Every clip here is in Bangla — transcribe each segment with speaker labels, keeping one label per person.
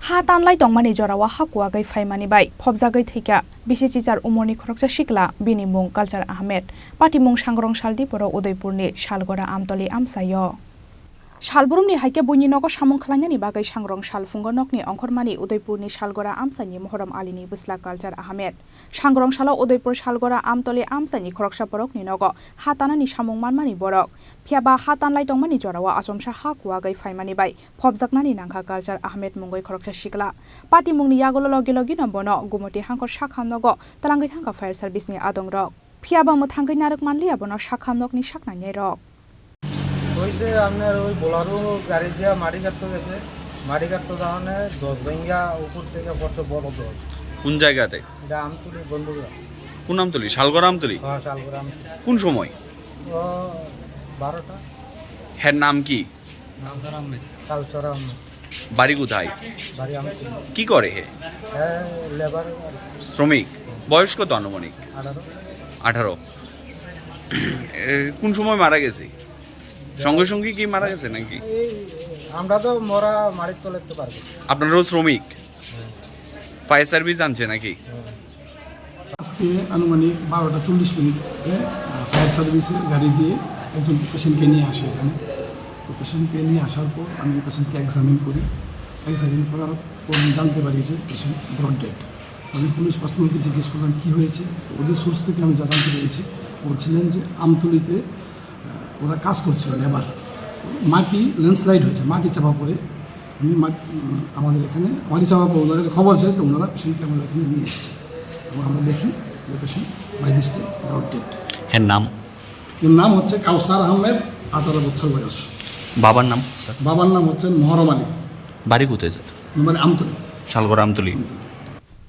Speaker 1: Ha Tanlai Tongmani Jorao Phobjagwi Faimani bai Phobjagwi Thowikha Bisichichar Omarni Khoroksa Sikla bini mung Culture Ahmed Pati mung Sangrong Saldi Poro Udaipurni Salgora Amtoli Amsayo Salburumni haike buni nogo samung khlainani bagai sangrong salfungo nokni Omarni Udaipurni Salgora Amsani Mohoram Alini Busla Culture Ahmed Sangrong Salo Udaipur Salgora Amtoli Amsani Khoroksa Porokni nogo hatanani samung manmani borok phiaba ha Tanlai Tongmani Jorao asomsa Phobjagwi Faimani bai Phobjaknani nangkha Culture Ahmed mungoi Khoroksa Sikla Pati mungni yagolo logi logi nombono gumoti hangkor sakham nogo talangai thangka fire service ni adong rok phiaba mo thangai narok manli abono sakham nokni saknai rok
Speaker 2: হইছে আপনার ওই বোলারো গাড়ি দিয়া মাটি কাটতে গেছে মাটি কাটতে যাওয়ানে 10 ভেঙ্গা উপর থেকে পড়ছে বড় দল
Speaker 3: কোন জায়গাতে
Speaker 2: এটা আমতুলি বন্ধুরা
Speaker 3: কোন আমতুলি শালগড় আমতুলি
Speaker 2: হ্যাঁ শালগড়
Speaker 3: কোন সময়
Speaker 2: ও 12টা
Speaker 3: এর নাম কি
Speaker 2: কালচরা
Speaker 3: বাড়ি কোথায়
Speaker 2: বাড়ি আমতুলি
Speaker 3: কি করে হে
Speaker 2: লেবার
Speaker 3: শ্রমিক বয়স কত আনুমানিক
Speaker 2: 18
Speaker 3: কোন সময় মারা গেছে সঙ্গে সঙ্গে কি মারা গেছে নাকি
Speaker 2: আমরা তো মরা মারিত তোলতে পারবো
Speaker 3: আপনারও শ্রমিক ফায়ার সার্ভিস আনছে নাকি
Speaker 4: আজকে আনুমানিক 12টা 40 মিনিটে ফায়ার সার্ভিসের গাড়ি দিয়ে একজন পেশেন্টকে নিয়ে আসে এখানে তো পেশেন্টকে নিয়ে আসার পর আমি পেশেন্টকে এক্সামিন করি এক্সামিন করার পর জানতে পারি যে পেশেন্ট ব্রড ডেড আমি পুলিশ পার্সোনালকে জিজ্ঞেস করলাম কী হয়েছে ওদের সোর্স থেকে আমি যা জানতে পেরেছি বলছিলেন যে আমতলিতে ওরা কাজ করছিল লেবার মাটি ল্যান্ডস্লাইড হয়েছে মাটি চাপা পড়ে আমি আমাদের এখানে মাটি চাপা পড়ে ওদের কাছে খবর যায় তো ওনারা পেশেন্টকে আমাদের এখানে নিয়ে এসেছে এবং আমরা দেখি যে patient by this time brought dead
Speaker 3: এর নাম
Speaker 4: হচ্ছে কাউসার আহমেদ 18 বছর বয়স
Speaker 3: বাবার নাম
Speaker 4: বাবার নাম হচ্ছেন মহরম আলী
Speaker 3: বাড়ি কোথায় স্যার
Speaker 4: মানে Amtali
Speaker 3: শালগড় Amtali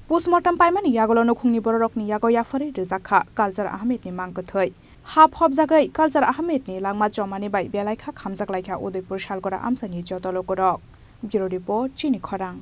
Speaker 1: Postmortem paimani yagolo nokhungni borokni yago yafari rejakha Culture Ahmed ni mangkothoi ha Phobjagwi Culture Ahmed ni langma jomani bai belaikha khamjaklaikha Udaipur Salgora Amsani jotolo korok Bureau Report Chini Khorang